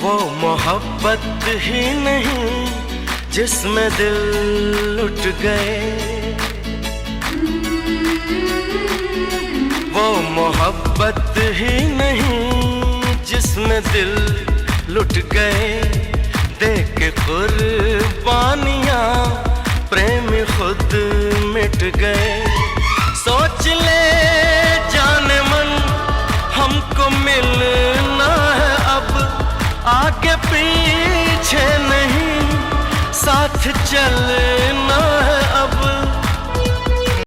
वो मोहब्बत ही नहीं जिसमें दिल लुट गए, वो मोहब्बत ही नहीं जिसमें दिल लुट गए। देख के कुर्बानियां प्रेमी खुद मिट गए। सोच ले